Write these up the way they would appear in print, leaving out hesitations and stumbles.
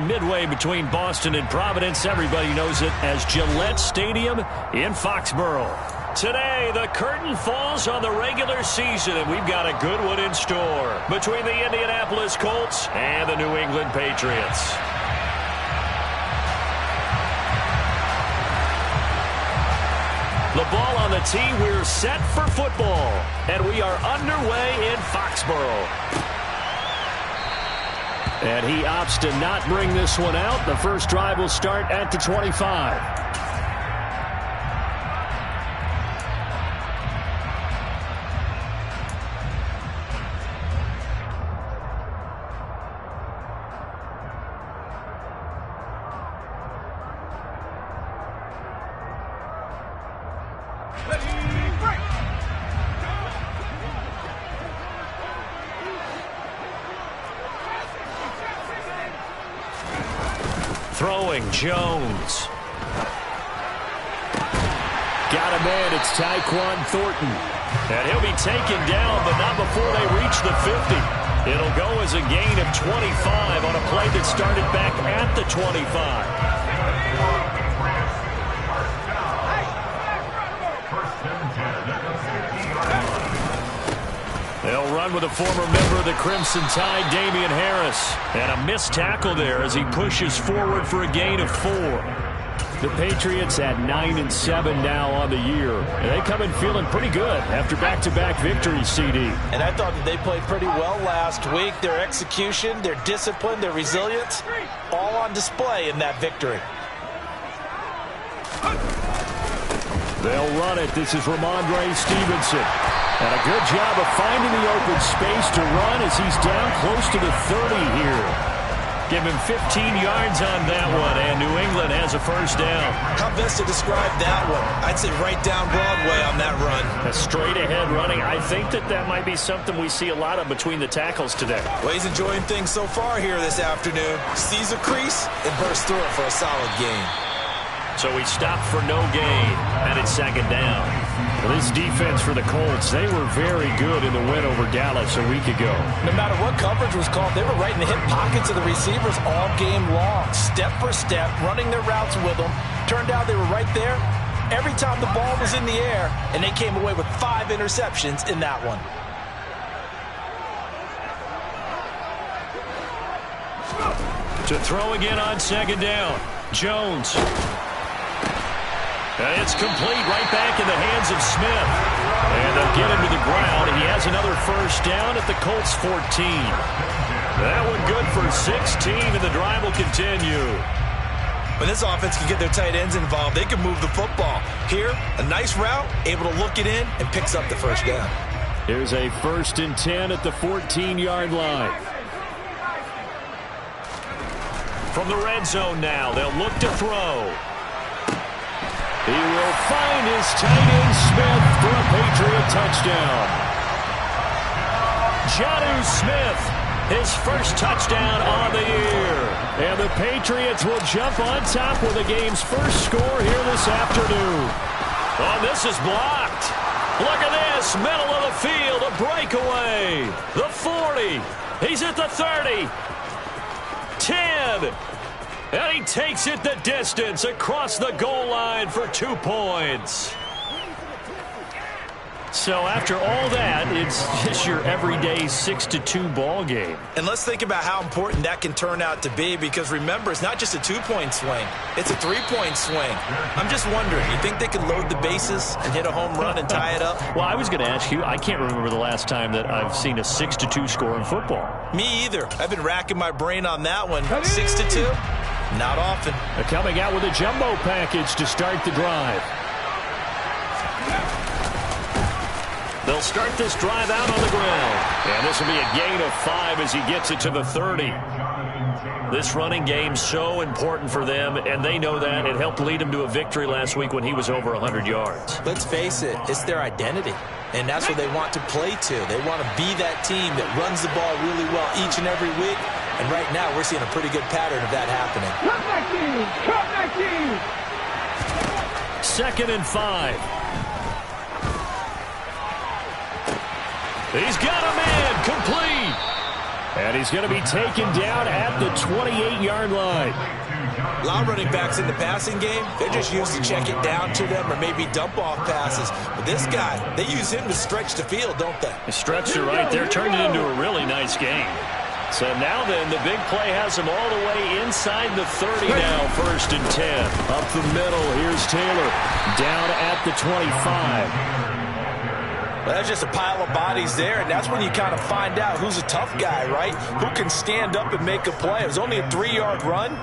midway between Boston and Providence. Everybody knows it as Gillette Stadium in Foxborough. Today, the curtain falls on the regular season, and we've got a good one in store between the Indianapolis Colts and the New England Patriots. The ball on the tee, we're set for football, and we are underway in Foxborough. And he opts to not bring this one out. The first drive will start at the 25. Throwing, Jones. Got a man, it's Tyquan Thornton. And he'll be taken down, but not before they reach the 50. It'll go as a gain of 25 on a play that started back at the 25. They'll run with a former member of the Crimson Tide, Damian Harris. And a missed tackle there as he pushes forward for a gain of 4. The Patriots at 9-7 now on the year. And they come in feeling pretty good after back-to-back victories, CD. And I thought that they played pretty well last week. Their execution, their discipline, their resilience, all on display in that victory. They'll run it. This is Ramondre Stevenson. And a good job of finding the open space to run as he's down close to the 30 here. Give him 15 yards on that one, and New England has a first down. How best to describe that one? I'd say right down Broadway on that run. A straight-ahead running. I think that might be something we see a lot of between the tackles today. Well, he's enjoying things so far here this afternoon. Sees a crease and bursts through it for a solid gain. So he stopped for no gain, and it's second down. Well, this defense for the Colts, they were very good in the win over Dallas a week ago. No matter what coverage was called, they were right in the hip pockets of the receivers all game long. Step for step, running their routes with them. Turned out they were right there every time the ball was in the air, and they came away with 5 interceptions in that one. To throw again on second down, Jones. And it's complete right back in the hands of Smith. And they'll get him to the ground. He has another first down at the Colts 14. That one good for 16, and the drive will continue. When this offense can get their tight ends involved, they can move the football. Here, a nice route, able to look it in, and picks up the first down. Here's a 1st and 10 at the 14-yard line. From the red zone now, they'll look to throw. He will find his tight end Smith for a Patriot touchdown. Jonnu Smith, his first touchdown on the year. And the Patriots will jump on top with the game's first score here this afternoon. Oh, this is blocked. Look at this, middle of the field, a breakaway. The 40, he's at the 30. 10. And he takes it the distance across the goal line for 2 points. So after all that, it's just your everyday 6-2 ball game. And let's think about how important that can turn out to be, because remember, it's not just a 2-point swing. It's a 3-point swing. I'm just wondering, you think they can load the bases and hit a home run and tie it up? Well, I was going to ask you, I can't remember the last time that I've seen a 6-2 score in football. Me either. I've been racking my brain on that one. 6-2? Not often. They're coming out with a jumbo package to start the drive. They'll start this drive out on the ground. And this will be a gain of 5 as he gets it to the 30. This running game's so important for them, and they know that. It helped lead them to a victory last week when he was over 100 yards. Let's face it, it's their identity. And that's what they want to play to. They want to be that team that runs the ball really well each and every week. And right now, we're seeing a pretty good pattern of that happening. Second and 5. He's got a man, complete. And he's going to be taken down at the 28-yard line. A lot of running backs in the passing game, they're just used to check it down to them or maybe dump off passes. But this guy, they use him to stretch the field, don't they? Stretch it right there, turned it into a really nice game. So now then, the big play has him all the way inside the 30 now, 1st and 10. Up the middle, here's Taylor. Down at the 25. Well, that's just a pile of bodies there, and that's when you kind of find out who's a tough guy, right? Who can stand up and make a play. It was only a 3-yard run,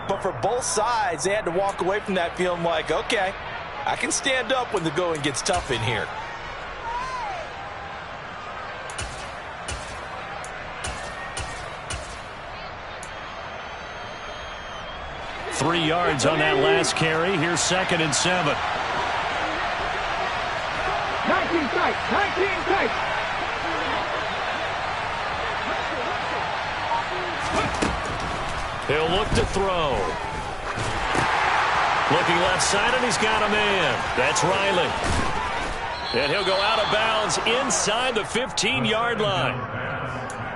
but for both sides, they had to walk away from that feeling like, okay, I can stand up when the going gets tough in here. Three yards on that last carry. Here's 2nd and 7. 19 tight, 19 tight. He'll look to throw. Looking left side, and he's got a man. That's Riley. And he'll go out of bounds inside the 15-yard line.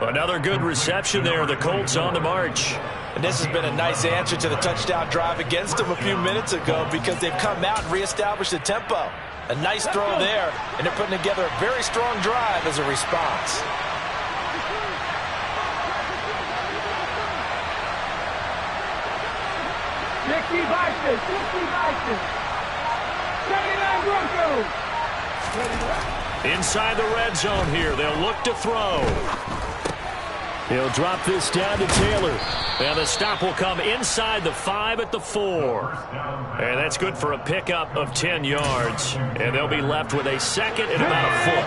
Another good reception there. The Colts on the march. And this has been a nice answer to the touchdown drive against them a few minutes ago because they've come out and reestablished the tempo. A nice throw there, and they're putting together a very strong drive as a response. Dixie Bison, 79 Broncos. Inside the red zone here. They'll look to throw. He'll drop this down to Taylor. And the stop will come inside the 5 at the 4. And that's good for a pickup of 10 yards. And they'll be left with a 2nd and about a foot.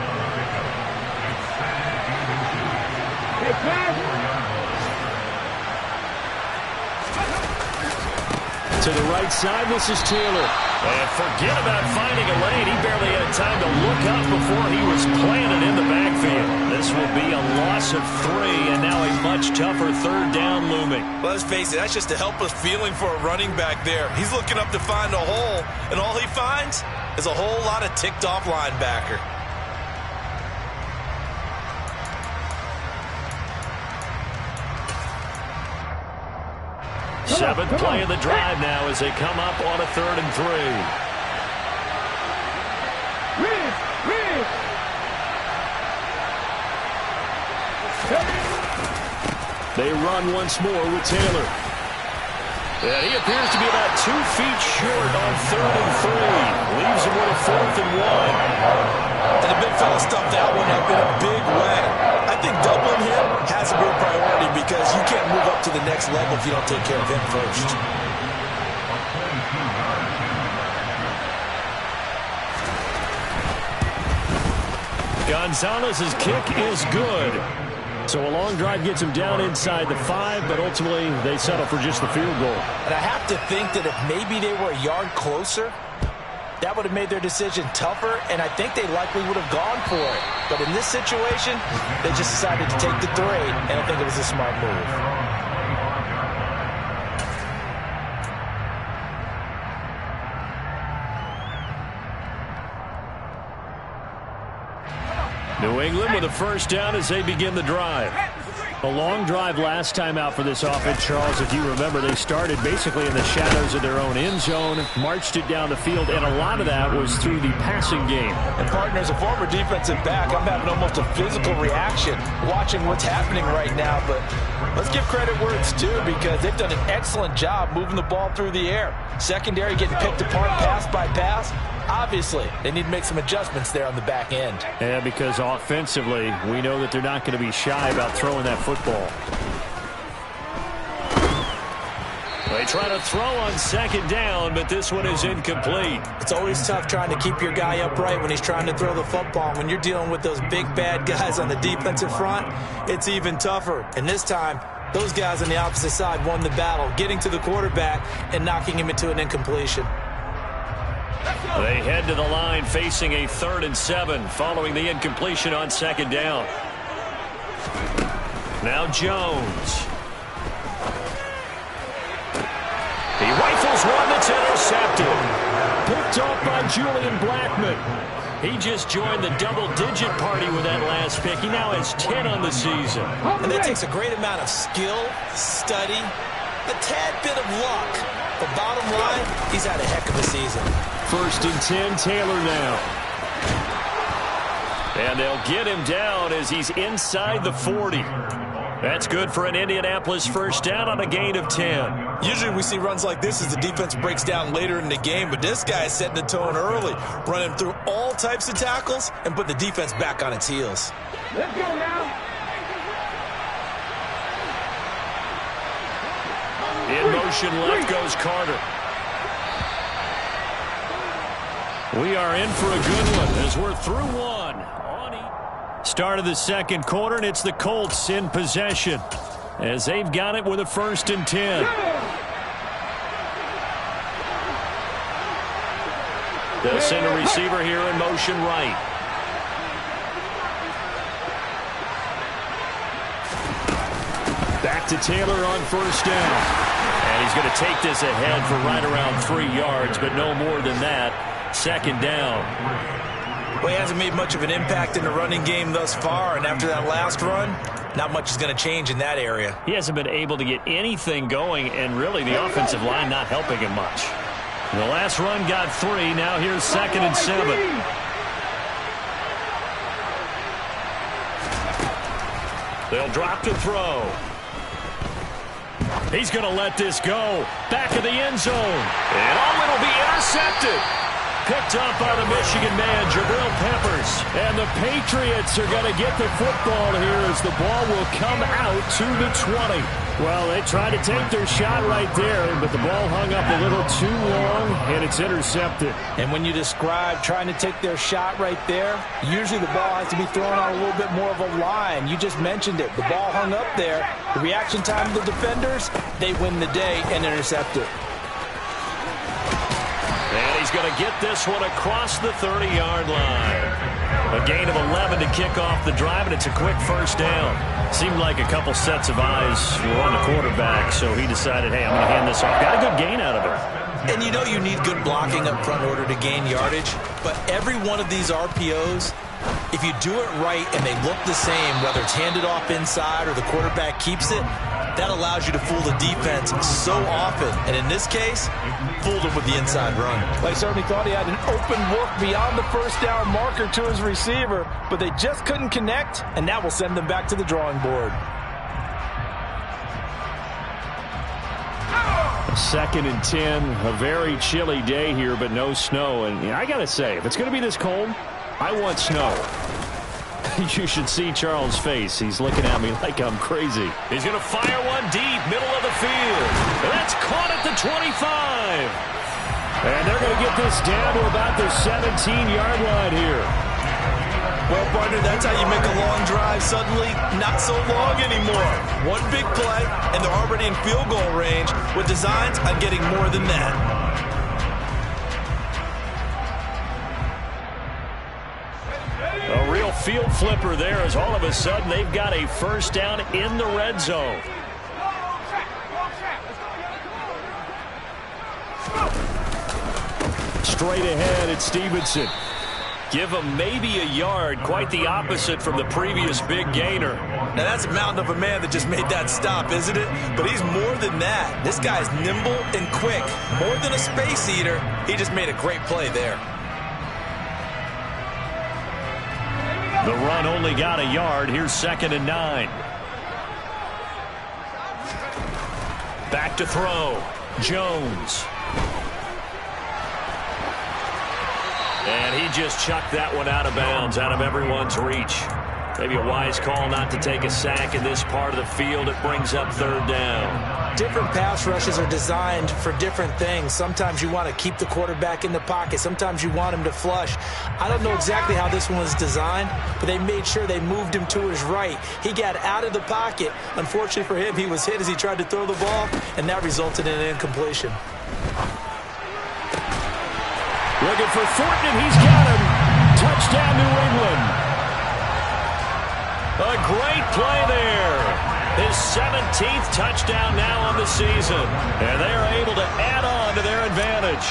To the right side, this is Taylor. And forget about finding a lane. He barely had time to look up before he was planted in the backfield. This will be a loss of 3, and now a much tougher 3rd down looming. Well, let's face it, that's just a helpless feeling for a running back there. He's looking up to find a hole, and all he finds is a whole lot of ticked-off linebacker. Seventh play of the drive now as they come up on a 3rd and 3. They run once more with Taylor. And he appears to be about 2 feet short on 3rd and 3. Leaves him with a 4th and 1. And the big fella stuffed that one up in a big way. I think doubling him has to be a priority because you can't move up to the next level if you don't take care of him first. Gonzalez's kick is good. So a long drive gets him down inside the 5, but ultimately they settle for just the field goal. And I have to think that if maybe they were a yard closer, that would have made their decision tougher, and I think they likely would have gone for it. But in this situation, they just decided to take the 3, and I think it was a smart move. New England with a 1st down as they begin the drive. A long drive last time out for this offense, Charles. If you remember, they started basically in the shadows of their own end zone, marched it down the field, and a lot of that was through the passing game. And, partner, as a former defensive back, I'm having almost a physical reaction watching what's happening right now. But let's give credit where it's due because they've done an excellent job moving the ball through the air. Secondary getting picked apart pass by pass. Obviously, they need to make some adjustments there on the back end. Yeah, because offensively, we know that they're not going to be shy about throwing that football. They try to throw on 2nd down, but this one is incomplete. It's always tough trying to keep your guy upright when he's trying to throw the football. When you're dealing with those big, bad guys on the defensive front, it's even tougher. And this time, those guys on the opposite side won the battle, getting to the quarterback and knocking him into an incompletion. They head to the line facing a 3rd and 7 following the incompletion on 2nd down. Now Jones. He rifles one that's intercepted. Picked off by Julian Blackman. He just joined the double-digit party with that last pick. He now has 10 on the season. And that takes a great amount of skill, study, a tad bit of luck. But bottom line, he's had a heck of a season. 1st and 10, Taylor now. And they'll get him down as he's inside the 40. That's good for an Indianapolis first down on a gain of 10. Usually we see runs like this as the defense breaks down later in the game, but this guy is setting the tone early, running through all types of tackles and put the defense back on its heels. Let's go now. In motion left goes Carter. We are in for a good one as we're through one. Start of the second quarter, and it's the Colts in possession as they've got it with a 1st and 10. They'll send a receiver here in motion right. Back to Taylor on 1st down. And he's going to take this ahead for right around 3 yards, but no more than that. 2nd down. Well, he hasn't made much of an impact in the running game thus far, and after that last run, not much is going to change in that area. He hasn't been able to get anything going, and really the offensive line not helping him much. The last run got 3. Now here's 2nd and 7. They'll drop to throw. He's going to let this go. Back of the end zone. And it'll be intercepted. Picked up by the Michigan man, Jabril Peppers. And the Patriots are going to get the football here as the ball will come out to the 20. Well, they tried to take their shot right there, but the ball hung up a little too long, and it's intercepted. And when you describe trying to take their shot right there, usually the ball has to be thrown on a little bit more of a line. You just mentioned it. The ball hung up there. The reaction time of the defenders, they win the day and intercept it. And he's going to get this one across the 30-yard line. A gain of 11 to kick off the drive, and it's a quick 1st down. Seemed like a couple sets of eyes were on the quarterback, so he decided, hey, I'm going to hand this off. Got a good gain out of it. And you know you need good blocking up front in order to gain yardage, but every one of these RPOs, if you do it right and they look the same, whether it's handed off inside or the quarterback keeps it, that allows you to fool the defense so often. And in this case, fooled him with the inside run. They certainly thought he had an open look beyond the 1st down marker to his receiver, but they just couldn't connect, and that will send them back to the drawing board. 2nd and 10, a very chilly day here, but no snow. And I got to say, if it's going to be this cold, I want snow. You should see Charles' face. He's looking at me like I'm crazy. He's going to fire one deep, middle of the field. And that's caught at the 25. And they're going to get this down to about the 17-yard line here. Well, partner, that's how you make a long drive suddenly not so long anymore. One big play, and they're already in field goal range with designs on getting more than that. A real field flipper there as all of a sudden they've got a 1st down in the red zone. Straight ahead, it's Stevenson. Give him maybe a yard, quite the opposite from the previous big gainer. Now that's a mountain of a man that just made that stop, isn't it? But he's more than that. This guy's nimble and quick. More than a space eater, he just made a great play there. The run only got a yard. Here's 2nd and 9. Back to throw. Jones. And he just chucked that one out of bounds, out of everyone's reach. Maybe a wise call not to take a sack in this part of the field. It brings up 3rd down. Different pass rushes are designed for different things. Sometimes you want to keep the quarterback in the pocket. Sometimes you want him to flush. I don't know exactly how this one was designed, but they made sure they moved him to his right. He got out of the pocket. Unfortunately for him, he was hit as he tried to throw the ball, and that resulted in an incompletion. Looking for Thornton, and he's got him. Touchdown, New England. A great play there. His 17th touchdown now on the season. And they are able to add on to their advantage.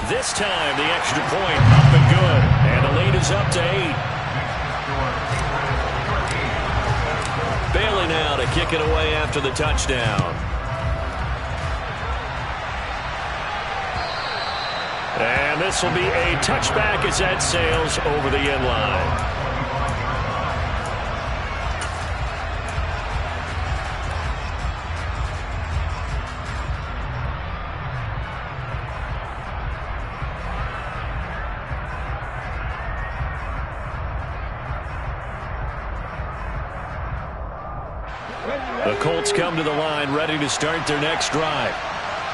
This time, the extra point up and good. And the lead is up to 8. Bailey now to kick it away after the touchdown. And this will be a touchback as that sails over the end line. The Colts come to the line ready to start their next drive.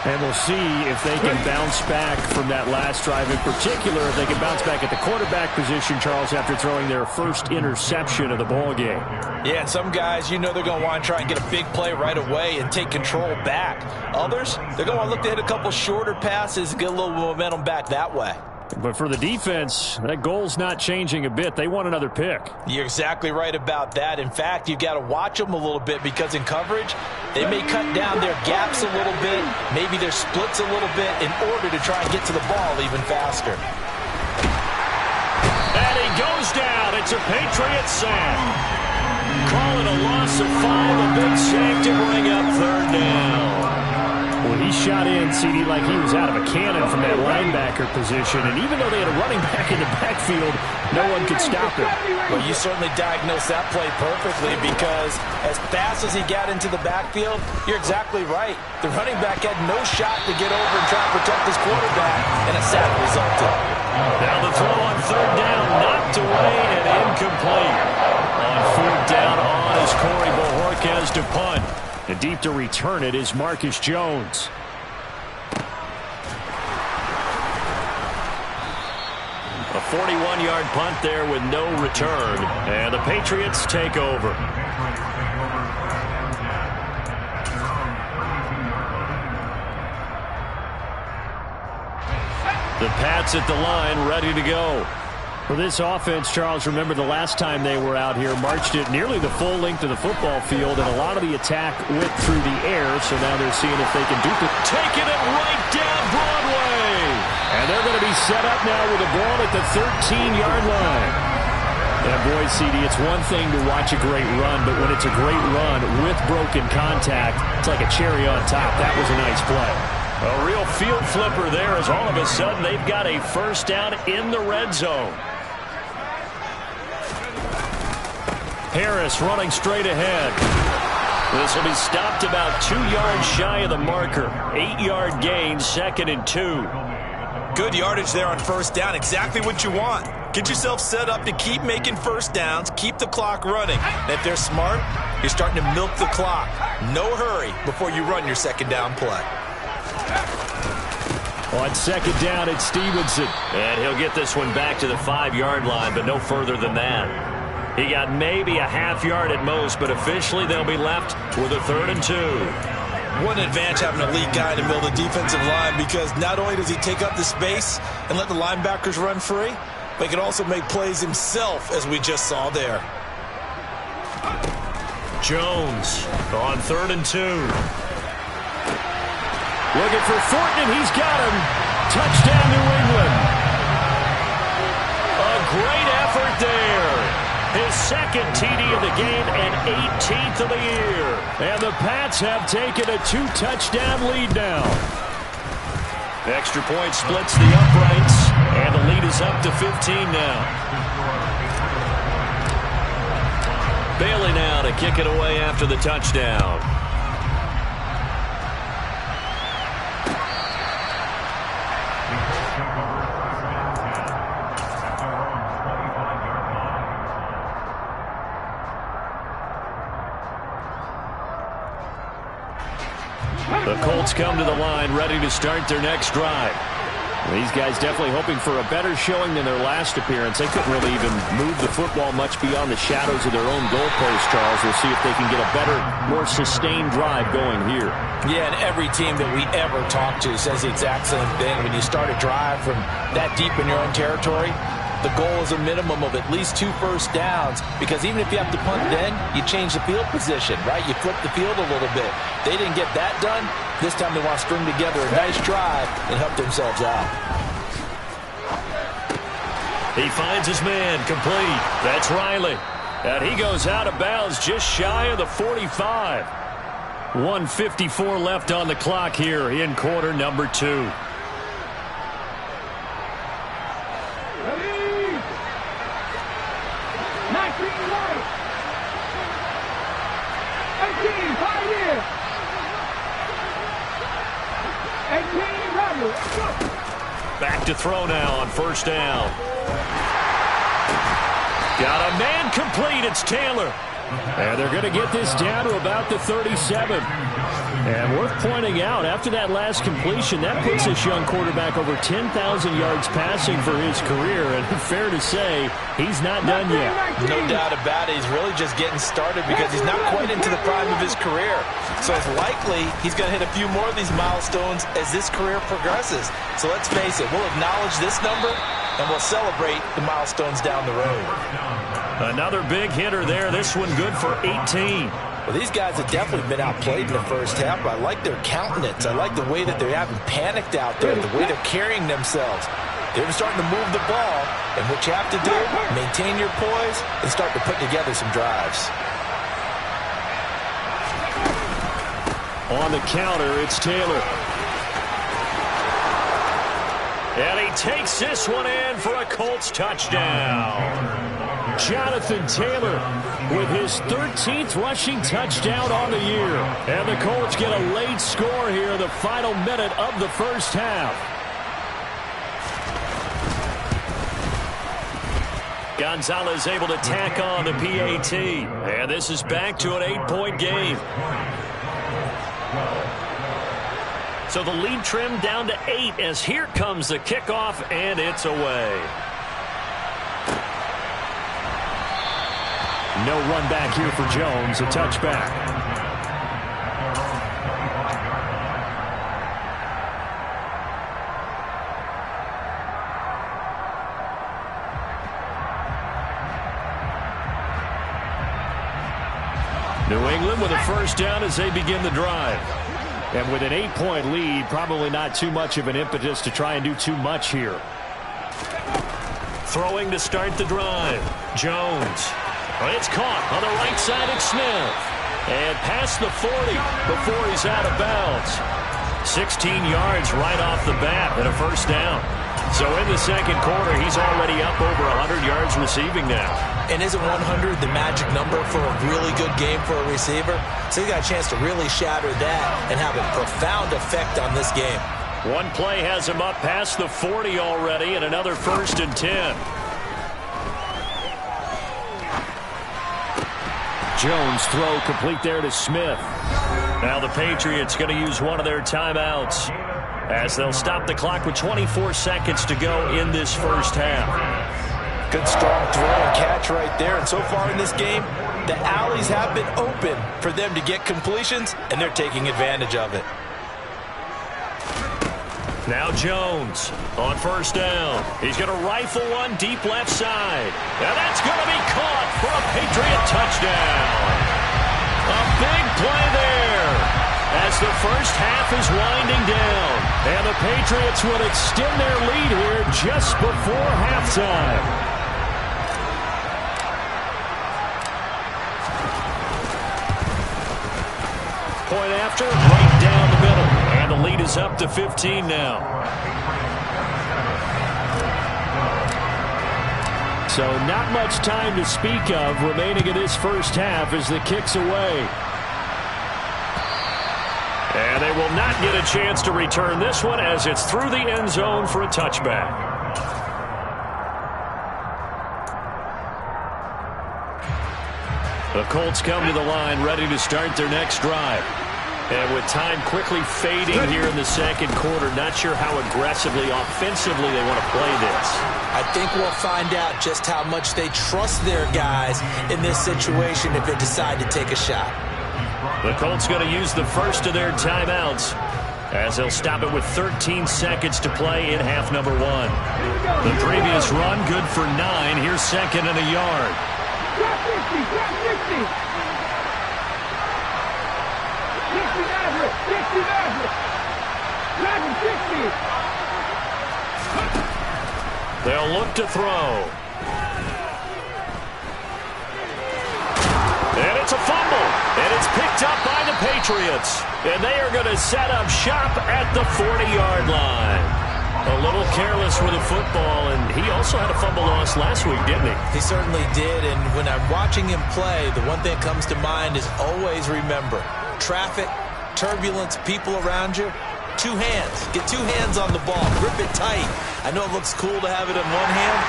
And we'll see if they can bounce back from that last drive. In particular, if they can bounce back at the quarterback position, Charles, after throwing their first interception of the ball game. Yeah, and some guys, you know they're going to want to try and get a big play right away and take control back. Others, they're going to want to look to hit a couple shorter passes and get a little momentum back that way. But for the defense, that goal's not changing a bit. They want another pick. You're exactly right about that. In fact, you've got to watch them a little bit because in coverage, they may cut down their gaps a little bit, maybe their splits a little bit in order to try and get to the ball even faster. And he goes down. It's a Patriots sack. Call it a loss of 5, a big sack to bring up third down. Well, he shot in, CD, like he was out of a cannon from that linebacker position. And even though they had a running back in the backfield, no one could stop him. Well, you certainly diagnosed that play perfectly because as fast as he got into the backfield, you're exactly right. The running back had no shot to get over and try to protect his quarterback, and a sack resulted. Now the throw on third down, knocked away and incomplete. On fourth down on is Corey Bojorquez to punt. And deep to return it is Marcus Jones. A 41-yard punt there with no return. And the Patriots take over. The Pats at the line, ready to go. For this offense, Charles, remember the last time they were out here, marched it nearly the full length of the football field, and a lot of the attack went through the air, so now they're seeing if they can duplicate. Taking it right down Broadway. And they're going to be set up now with the ball at the 13-yard line. And boy, CD, it's one thing to watch a great run, but when it's a great run with broken contact, it's like a cherry on top. That was a nice play. A real field flipper there as all of a sudden they've got a first down in the red zone. Harris running straight ahead. This will be stopped about 2 yards shy of the marker. 8-yard gain, 2nd and 2. Good yardage there on first down. Exactly what you want. Get yourself set up to keep making first downs, keep the clock running. And if they're smart, you're starting to milk the clock. No hurry before you run your second down play. On second down, it's Stevenson. And he'll get this one back to the 5-yard line, but no further than that. He got maybe a half yard at most, but officially they'll be left with a 3rd and 2. What an advantage having a lead guy in the middle of the defensive line, because not only does he take up the space and let the linebackers run free, but he can also make plays himself, as we just saw there. Jones on 3rd and 2. Looking for Thornton, and he's got him. Touchdown, New England. A great effort there. His 2nd TD of the game and 18th of the year. And the Pats have taken a 2-touchdown lead now. Extra point splits the uprights, and the lead is up to 15 now. Bailey now to kick it away after the touchdown. The Colts come to the line ready to start their next drive. These guys definitely hoping for a better showing than their last appearance. They couldn't really even move the football much beyond the shadows of their own goalpost, Charles. We'll see if they can get a better, more sustained drive going here. Yeah, and every team that we ever talk to says the exact same thing. When you start a drive from that deep in your own territory, the goal is a minimum of at least 2 first downs, because even if you have to punt then, you change the field position, right? You flip the field a little bit. They didn't get that done. This time they want to string together a nice drive and help themselves out. He finds his man, complete. That's Riley. And he goes out of bounds just shy of the 45. 1:54 left on the clock here in quarter number 2. Ready? 19 right. 18 fight in. 18 rubber. Back to throw now on first down. Got a man complete. It's Taylor. And they're going to get this down to about the 37. And worth pointing out, after that last completion, that puts this young quarterback over 10,000 yards passing for his career. And fair to say, he's not done yet. No doubt about it. He's really just getting started because he's not quite into the prime of his career. So it's likely he's going to hit a few more of these milestones as this career progresses. So let's face it, we'll acknowledge this number and we'll celebrate the milestones down the road. Another big hitter there. This one good for 18. Well, these guys have definitely been outplayed in the first half, but I like their countenance. I like the way that they haven't panicked out there, the way they're carrying themselves. They're starting to move the ball, and what you have to do, maintain your poise and start to put together some drives. On the counter, it's Taylor. And he takes this one in for a Colts touchdown. Jonathan Taylor with his 13th rushing touchdown on the year. And the Colts get a late score here, the final minute of the first half. Gonzalez able to tack on the PAT. And this is back to an 8-point game. So the lead trimmed down to 8 as here comes the kickoff, and it's away. No run back here for Jones, a touchback. New England with a first down as they begin the drive. And with an 8-point lead, probably not too much of an impetus to try and do too much here. Throwing to start the drive. Jones. It's caught on the right side of Smith. And past the 40 before he's out of bounds. 16 yards right off the bat and a first down. So in the second quarter, he's already up over 100 yards receiving now. And isn't 100 the magic number for a really good game for a receiver? So he got a chance to really shatter that and have a profound effect on this game. One play has him up past the 40 already and another 1st and 10. Jones throw complete there to Smith. Now the Patriots going to use one of their timeouts as they'll stop the clock with 24 seconds to go in this first half. Good strong throw and catch right there. And so far in this game, the alleys have been open for them to get completions, and they're taking advantage of it. Now Jones on first down. He's going to rifle one deep left side. And that's going to be caught for a Patriot touchdown. A big play there as the first half is winding down. And the Patriots will extend their lead here just before halftime. Point after, right down the middle. And the lead is up to 15 now. So not much time to speak of remaining in this first half as the kick's away. And they will not get a chance to return this one as it's through the end zone for a touchback. The Colts come to the line ready to start their next drive. And with time quickly fading here in the second quarter, not sure how aggressively, offensively they want to play this. I think we'll find out just how much they trust their guys in this situation if they decide to take a shot. The Colts going to use the first of their timeouts as they'll stop it with 13 seconds to play in half number 1. The previous run good for 9. Here's second and a yard. Drop 50, drop 50. 60 Maverick, 60 Maverick. Driving 60. They'll look to throw. And it's a fumble. And it's picked up by the Patriots. And they are going to set up shop at the 40-yard line. A little careless with the football, and he also had a fumble loss last week, didn't he? He certainly did, and when I'm watching him play, the one thing that comes to mind is always remember, traffic, turbulence, people around you, two hands. Get two hands on the ball. Grip it tight. I know it looks cool to have it in one hand.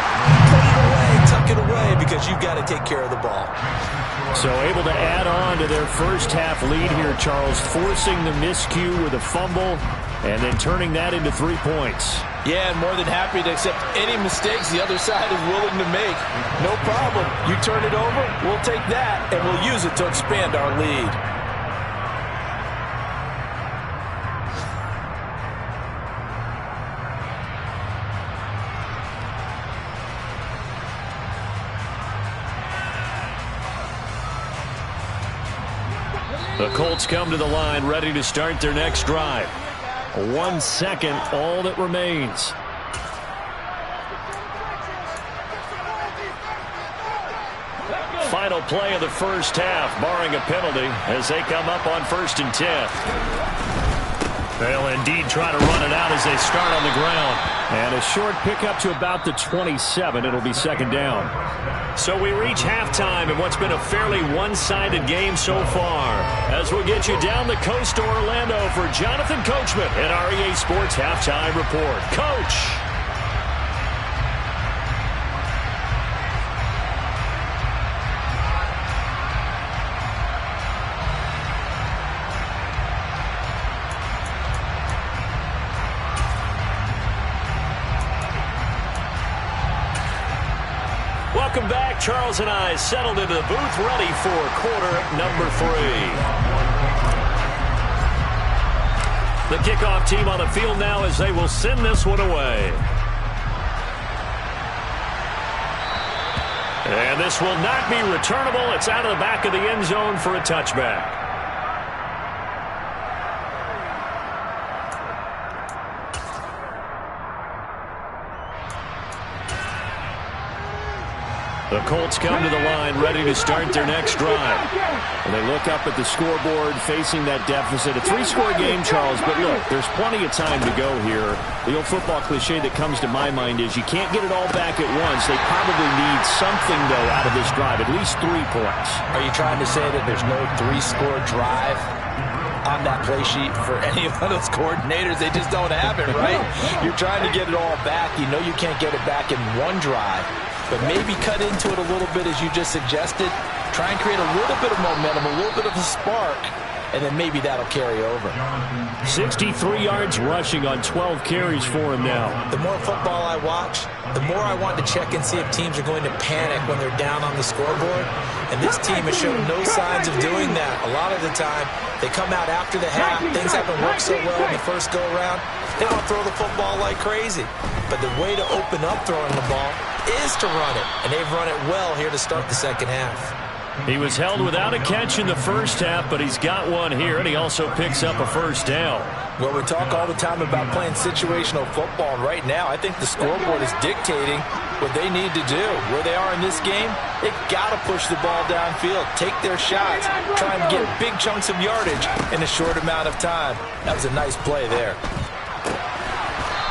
Put it away, tuck it away, because you've got to take care of the ball. So able to add on to their first half lead here, Charles, forcing the miscue with a fumble and then turning that into 3 points. Yeah, and more than happy to accept any mistakes the other side is willing to make. No problem. You turn it over, we'll take that, and we'll use it to expand our lead. The Colts come to the line ready to start their next drive. 1 second, all that remains. Final play of the first half, barring a penalty, as they come up on 1st and 10. They'll indeed try to run it out as they start on the ground. And a short pickup to about the 27. It'll be 2nd down. So we reach halftime in what's been a fairly one-sided game so far. As we'll get you down the coast to Orlando for Jonathan Coachman at our EA Sports Halftime Report. Coach! Welcome back. Charles and I settled into the booth, ready for quarter number 3. The kickoff team on the field now as they will send this one away. And this will not be returnable. It's out of the back of the end zone for a touchback. The Colts come to the line ready to start their next drive. And they look up at the scoreboard facing that deficit. A 3-score game, Charles, but look, there's plenty of time to go here. The old football cliche that comes to my mind is you can't get it all back at once. They probably need something, though, out of this drive, at least 3 points. Are you trying to say that there's no 3-score drive on that play sheet for any of those coordinators? They just don't have it, right? You're trying to get it all back. You know you can't get it back in one drive. But maybe cut into it a little bit as you just suggested. Try and create a little bit of momentum, a little bit of a spark, and then maybe that'll carry over. 63 yards rushing on 12 carries for him now. The more football I watch, the more I want to check and see if teams are going to panic when they're down on the scoreboard. And this team has shown no signs of doing that. A lot of the time, they come out after the half. Things haven't worked so well in the first go-around. They don't throw the football like crazy. But the way to open up throwing the ball is to run it. And they've run it well here to start the second half. He was held without a catch in the first half, but he's got one here, and he also picks up a first down. Well, we talk all the time about playing situational football, and right now I think the scoreboard is dictating what they need to do. Where they are in this game, they've got to push the ball downfield, take their shots, try and get big chunks of yardage in a short amount of time. That was a nice play there.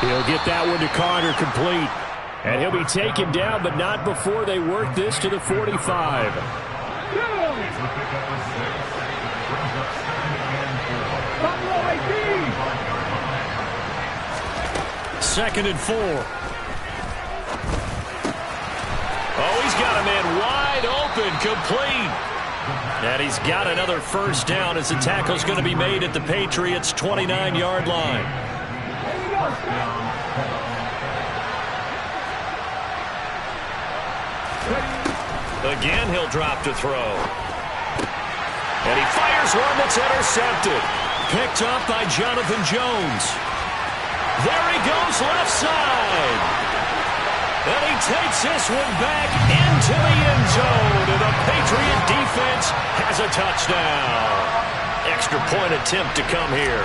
He'll get that one to Carter complete. And he'll be taken down, but not before they work this to the 45. Second and 4. Oh, he's got a man wide open, complete. And he's got another first down as the tackle's going to be made at the Patriots' 29-yard line. Again, he'll drop to throw. And he fires one that's intercepted. Picked up by Jonathan Jones. There he goes left side. And he takes this one back into the end zone. And the Patriot defense has a touchdown. Extra point attempt to come here.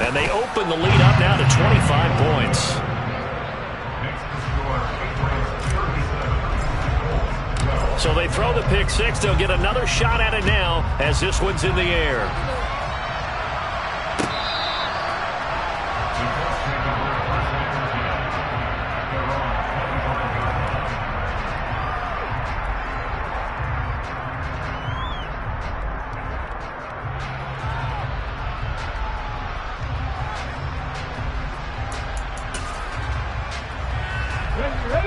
And they open the lead up now to 25 points. So they throw the pick six. They'll get another shot at it now as this one's in the air.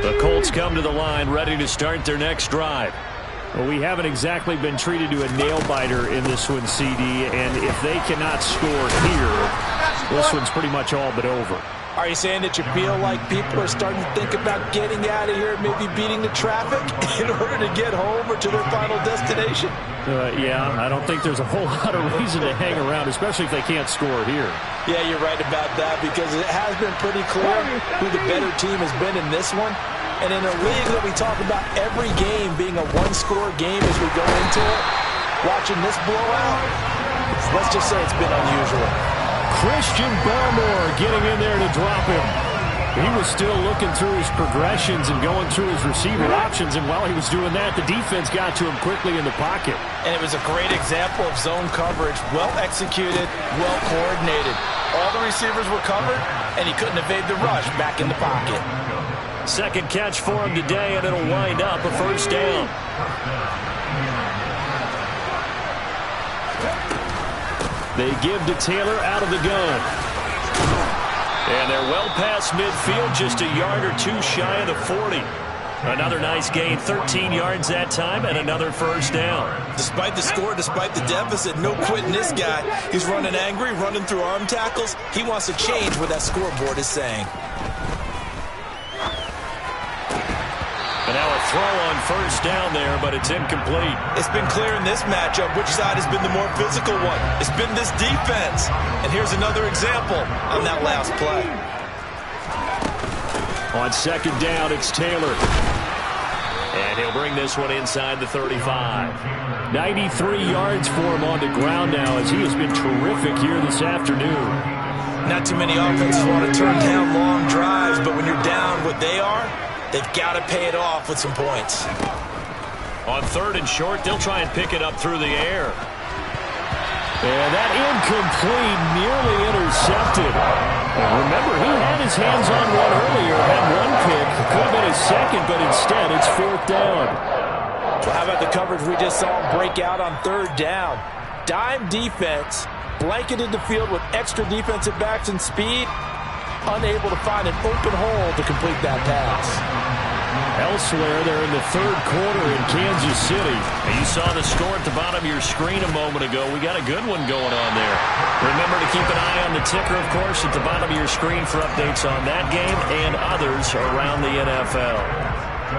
The Colts come to the line ready to start their next drive. Well, we haven't exactly been treated to a nail-biter in this one, CD, and if they cannot score here, this one's pretty much all but over. Are you saying that you feel like people are starting to think about getting out of here, maybe beating the traffic in order to get home or to their final destination? Yeah, I don't think there's a whole lot of reason to hang around, especially if they can't score here. Yeah, you're right about that because it has been pretty clear who the better team has been in this one. And in a league that we talk about every game being a one-score game as we go into it, watching this blowout, let's just say it's been unusual. Christian Barmore getting in there to drop him. He was still looking through his progressions and going through his receiver options, and while he was doing that, the defense got to him quickly in the pocket. And it was a great example of zone coverage, well executed, well coordinated. All the receivers were covered, and he couldn't evade the rush back in the pocket. Second catch for him today, and it'll wind up a first down. They give to Taylor out of the gun. And they're well past midfield, just a yard or two shy of the 40. Another nice gain, 13 yards that time, and another first down. Despite the score, despite the deficit, no quitting this guy. He's running angry, running through arm tackles. He wants to change what that scoreboard is saying. And now a throw on first down there, but it's incomplete. It's been clear in this matchup which side has been the more physical one. It's been this defense. And here's another example on that last play. On second down, it's Taylor. And he'll bring this one inside the 35. 93 yards for him on the ground now as he has been terrific here this afternoon. Not too many offenses want to turn down long drives, but when you're down what they are, they've got to pay it off with some points. On third and short, they'll try and pick it up through the air. And that incomplete, nearly intercepted. And remember, he had his hands on one earlier, had one pick. Could have been his second, but instead it's fourth down. Well, how about the coverage we just saw him break out on third down? Dime defense, blanketed the field with extra defensive backs and speed, unable to find an open hole to complete that pass. Elsewhere, they're in the third quarter in Kansas City. And you saw the score at the bottom of your screen a moment ago. We got a good one going on there. Remember to keep an eye on the ticker, of course, at the bottom of your screen for updates on that game and others around the NFL.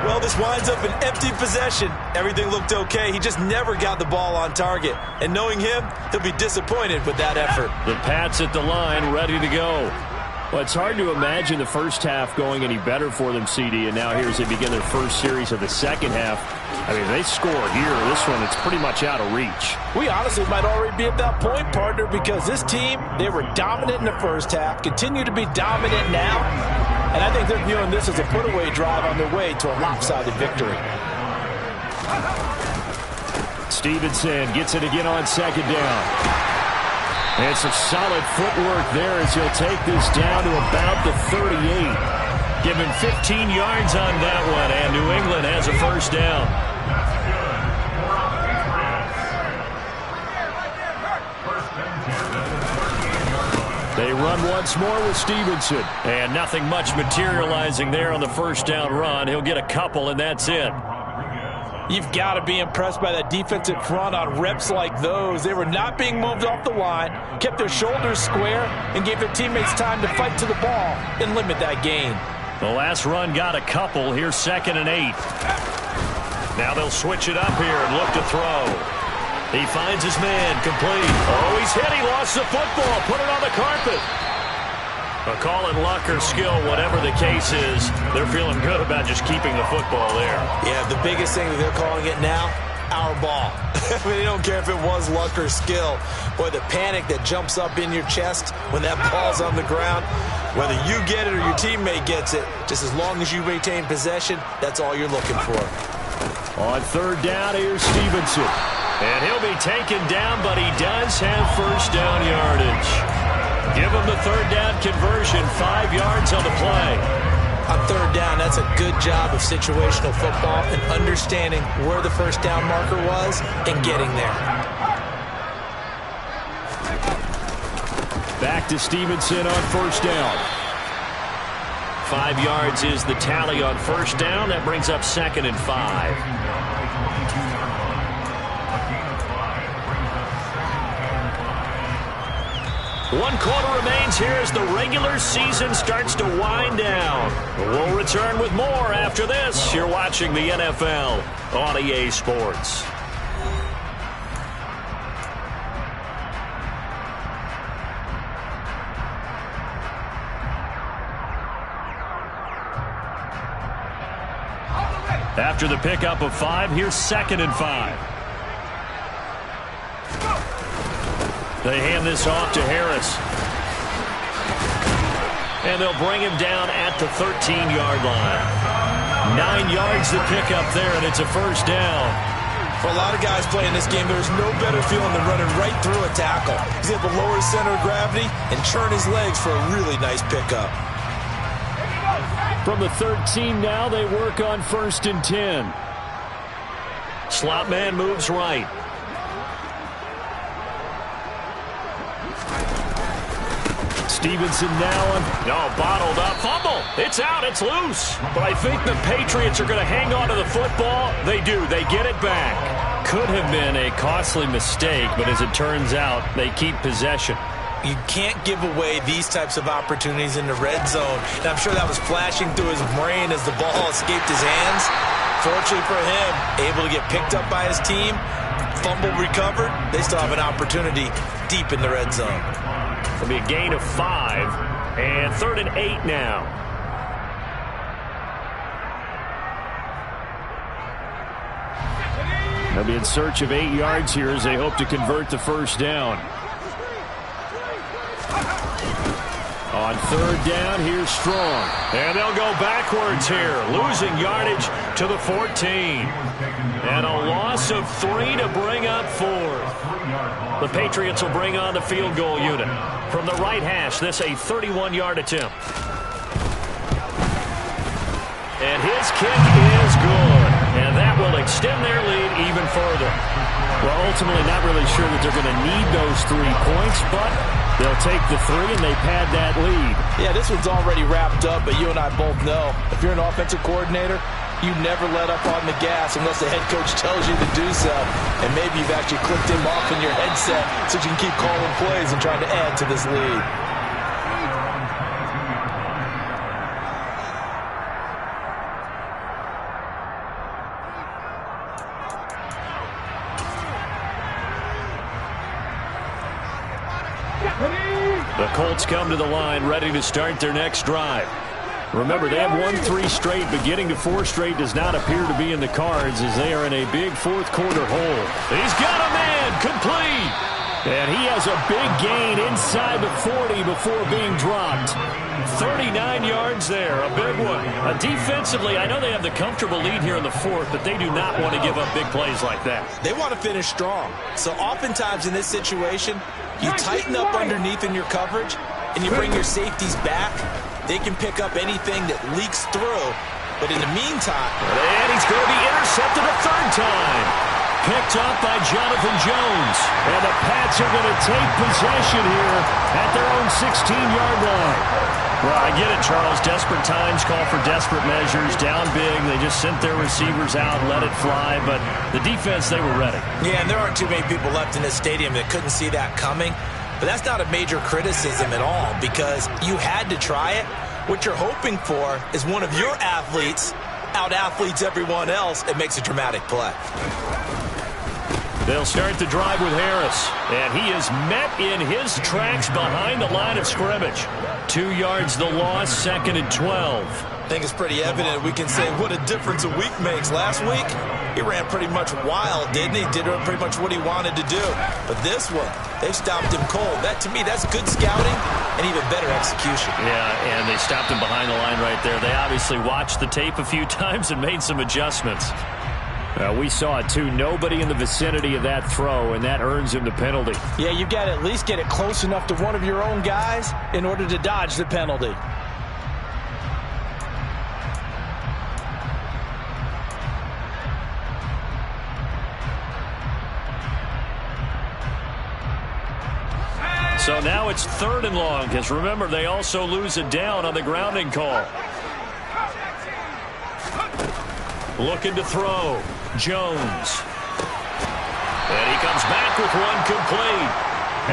Well, this winds up an empty possession. Everything looked okay. He just never got the ball on target. And knowing him, he'll be disappointed with that effort. The Pats at the line, ready to go. Well, it's hard to imagine the first half going any better for them, CD, and now here as they begin their first series of the second half. I mean, they score here. This one, it's pretty much out of reach. We honestly might already be at that point, partner, because this team, they were dominant in the first half, continue to be dominant now, and I think they're viewing this as a put-away drive on their way to a lopsided victory. Stevenson gets it again on second down. And some solid footwork there as he'll take this down to about the 38. Give him 15 yards on that one, and New England has a first down. They run once more with Stevenson. And nothing much materializing there on the first down run. He'll get a couple, and that's it. You've got to be impressed by that defensive front on reps like those. They were not being moved off the line, kept their shoulders square, and gave their teammates time to fight to the ball and limit that gain. The last run got a couple. Here's 2nd and 8. Now they'll switch it up here and look to throw. He finds his man, complete. Oh, he's hit. He lost the football. Put it on the carpet. A call in luck or skill, whatever the case is, they're feeling good about just keeping the football there. Yeah, the biggest thing that they're calling it now, our ball. I mean, they don't care if it was luck or skill. Boy, the panic that jumps up in your chest when that ball's on the ground, whether you get it or your teammate gets it, just as long as you maintain possession, that's all you're looking for. On third down, here's Stevenson. And he'll be taken down, but he does have first down yardage. Give him the third down conversion, 5 yards on the play. On third down, that's a good job of situational football and understanding where the first down marker was and getting there. Back to Stevenson on first down. 5 yards is the tally on first down. That brings up 2nd and 5. One quarter remains here as the regular season starts to wind down. We'll return with more after this. You're watching the NFL on EA Sports. After the pickup of 5, here's 2nd and 5. They hand this off to Harris. And they'll bring him down at the 13-yard line. 9 yards to pick up there, and it's a first down. For a lot of guys playing this game, there's no better feeling than running right through a tackle. He's able to lower his center of gravity and churn his legs for a really nice pickup. From the 13 now, they work on 1st and 10. Slot man moves right. Stevenson now bottled up. Fumble. It's out. It's loose. But I think the Patriots are going to hang on to the football. They do. They get it back. Could have been a costly mistake, but as it turns out, they keep possession. You can't give away these types of opportunities in the red zone. And I'm sure that was flashing through his brain as the ball escaped his hands. Fortunately for him, able to get picked up by his team, fumble recovered. They still have an opportunity deep in the red zone. It'll be a gain of 5, and 3rd and 8 now. They'll be in search of 8 yards here as they hope to convert the first down. On 3rd down, here's Strong. And they'll go backwards here, losing yardage to the 14. And a loss of 3 to bring up 4th. The Patriots will bring on the field goal unit. From the right hash, this a 31-yard attempt. And his kick is good. And that will extend their lead even further. Well, ultimately not really sure that they're going to need those 3 points, but they'll take the 3 and they pad that lead. Yeah, this one's already wrapped up, but you and I both know if you're an offensive coordinator, you never let up on the gas unless the head coach tells you to do so. And maybe you've actually clicked him off in your headset so you can keep calling plays and trying to add to this lead. The Colts come to the line ready to start their next drive. Remember, they have won 3 straight, but getting to 4 straight does not appear to be in the cards as they are in a big 4th quarter hole. He's got a man, complete. And he has a big gain inside the 40 before being dropped. 39 yards there, a big one. Defensively, I know they have the comfortable lead here in the 4th, but they do not want to give up big plays like that. They want to finish strong. So oftentimes in this situation, you tighten up underneath in your coverage, and you bring your safeties back. They can pick up anything that leaks through. But in the meantime... And he's going to be intercepted a 3rd time. Picked up by Jonathan Jones. And the Pats are going to take possession here at their own 16-yard line. Well, I get it, Charles. Desperate times call for desperate measures. Down big. They just sent their receivers out, let it fly. But the defense, they were ready. Yeah, and there aren't too many people left in this stadium that couldn't see that coming. But that's not a major criticism at all because you had to try it. What you're hoping for is one of your athletes out-athletes everyone else and makes a dramatic play. They'll start the drive with Harris. And he is met in his tracks behind the line of scrimmage. 2 yards the loss, 2nd and 12. I think it's pretty evident we can say what a difference a week makes. Last week, he ran pretty much wild, didn't he? Did pretty much what he wanted to do. But this one, they stopped him cold. That, to me, that's good scouting and even better execution. Yeah, and they stopped him behind the line right there. They obviously watched the tape a few times and made some adjustments. We saw it, too. Nobody in the vicinity of that throw, and that earns him the penalty. Yeah, you've got to at least get it close enough to one of your own guys in order to dodge the penalty. So now it's 3rd and long, because remember, they also lose it down on the grounding call. Looking to throw. Jones. And he comes back with one complete.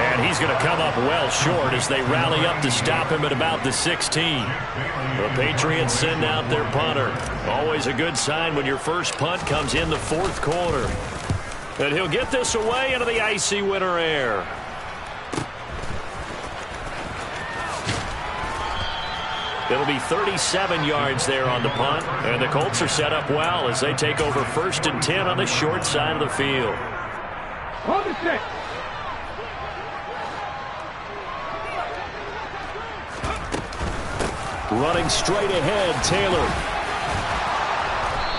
And he's going to come up well short as they rally up to stop him at about the 16. The Patriots send out their punter. Always a good sign when your first punt comes in the 4th quarter. And he'll get this away into the icy winter air. It'll be 37 yards there on the punt. And the Colts are set up well as they take over 1st and 10 on the short side of the field. Hold the set. Running straight ahead, Taylor.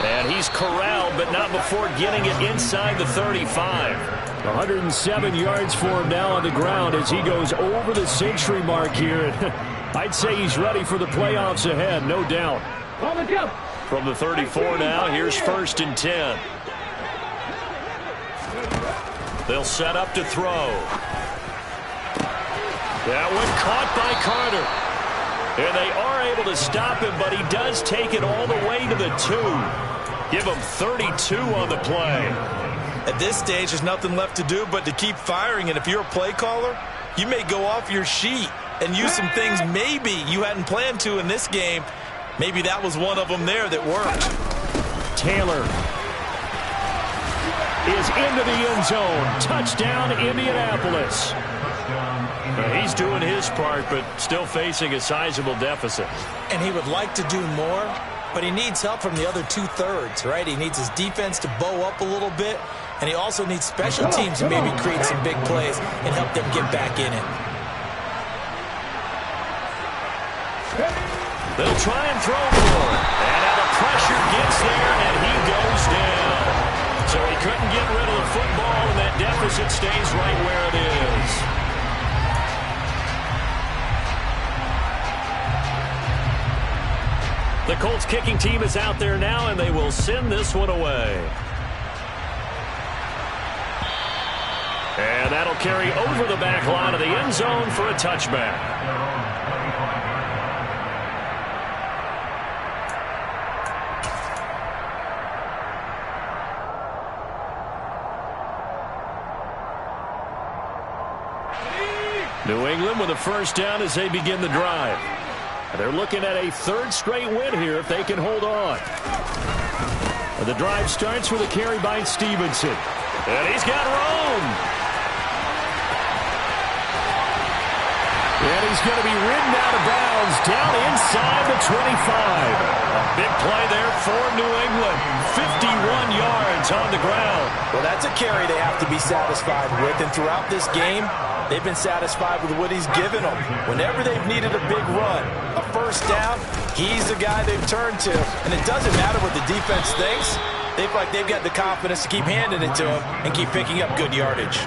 And he's corralled, but not before getting it inside the 35. 107 yards for him now on the ground as he goes over the century mark here. I'd say he's ready for the playoffs ahead, no doubt. On the jump. From the 34 now, here's 1st and 10. They'll set up to throw. That one caught by Carter. And they are able to stop him, but he does take it all the way to the 2. Give him 32 on the play. At this stage, there's nothing left to do but to keep firing. And if you're a play caller, you may go off your sheet and use some things maybe you hadn't planned to in this game. Maybe that was one of them there that worked. Taylor is into the end zone. Touchdown, Indianapolis. He's doing his part, but still facing a sizable deficit. And he would like to do more, but he needs help from the other 2/3, right? He needs his defense to bow up a little bit, and he also needs special teams to maybe create some big plays and help them get back in it. They'll try and throw for it. And now the pressure gets there, and he goes down. So he couldn't get rid of the football, and that deficit stays right where it is. The Colts kicking team is out there now, and they will send this one away. And that'll carry over the back line of the end zone for a touchback. New England with a 1st down as they begin the drive. They're looking at a 3rd straight win here if they can hold on. And the drive starts with a carry by Stevenson. And he's got Rome. And he's going to be ridden out of bounds down inside the 25. A big play there for New England. 51 yards on the ground. Well, that's a carry they have to be satisfied with. And throughout this game, they've been satisfied with what he's given them. Whenever they've needed a big run, a 1st down, he's the guy they've turned to. And it doesn't matter what the defense thinks. They feel like they've got the confidence to keep handing it to him and keep picking up good yardage.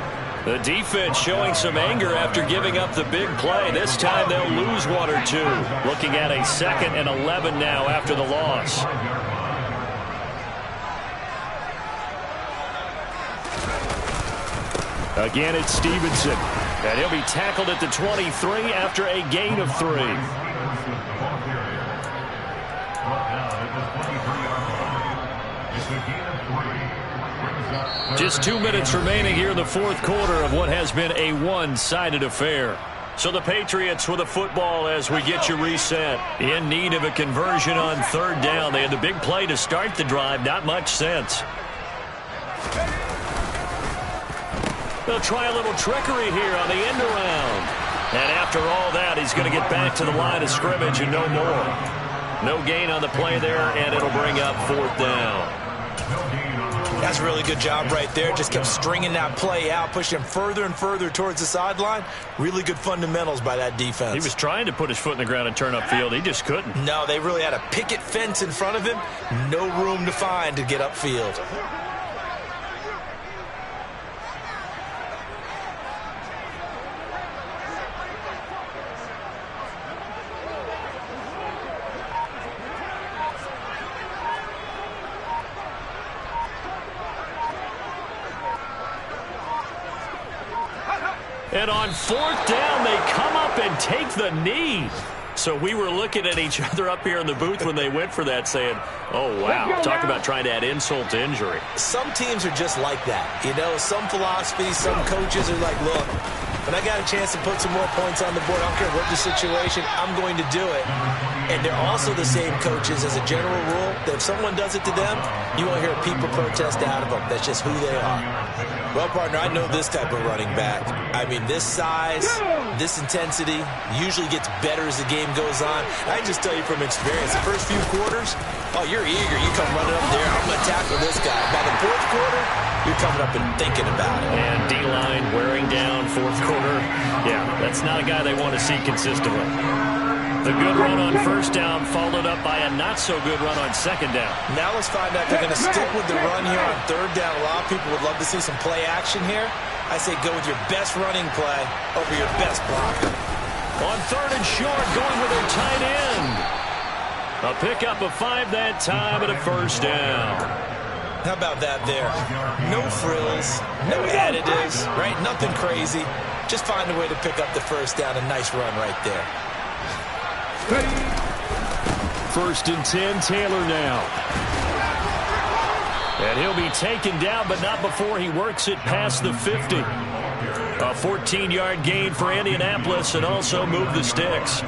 The defense showing some anger after giving up the big play. This time they'll lose 1 or 2. Looking at a 2nd and 11 now after the loss. Again, it's Stevenson. And he'll be tackled at the 23 after a gain of 3. Just 2 minutes remaining here in the 4th quarter of what has been a one-sided affair. So the Patriots with the football as we get you reset. In need of a conversion on 3rd down. They had the big play to start the drive. Not much sense. They'll try a little trickery here on the end around. And after all that, he's going to get back to the line of scrimmage and no more. No gain on the play there, and it'll bring up 4th down. That's a really good job right there. Just kept stringing that play out, pushing him further and further towards the sideline. Really good fundamentals by that defense. He was trying to put his foot in the ground and turn upfield. He just couldn't. No, they really had a picket fence in front of him. No room to find to get upfield. And on 4th down, they come up and take the knee. So we were looking at each other up here in the booth when they went for that saying, oh, wow, talk about trying to add insult to injury. Some teams are just like that. You know, some philosophies, some coaches are like, look, when I got a chance to put some more points on the board, I don't care what the situation, I'm going to do it. And they're also the same coaches as a general rule that if someone does it to them, you won't hear people protest out of them. That's just who they are. Well, partner, I know this type of running back. I mean, this size, this intensity usually gets better as the game goes on. I can just tell you from experience, the first few quarters, oh, you're eager. You come running up there, I'm going to tackle this guy. By the 4th quarter, you're coming up and thinking about it. And D-line wearing down 4th quarter. Yeah, that's not a guy they want to see consistently. The good run on 1st down followed up by a not-so-good run on 2nd down. Now let's find out if they're going to stick with the run here on 3rd down. A lot of people would love to see some play action here. I say go with your best running play over your best blocker. On 3rd and short, going with their tight end. A pickup of 5 that time and a 1st down. How about that there? No frills, no additives, right? Nothing crazy. Just find a way to pick up the 1st down. A nice run right there. 1st and 10, Taylor now. And he'll be taken down, but not before he works it past the 50. A 14-yard gain for Indianapolis and also move the sticks.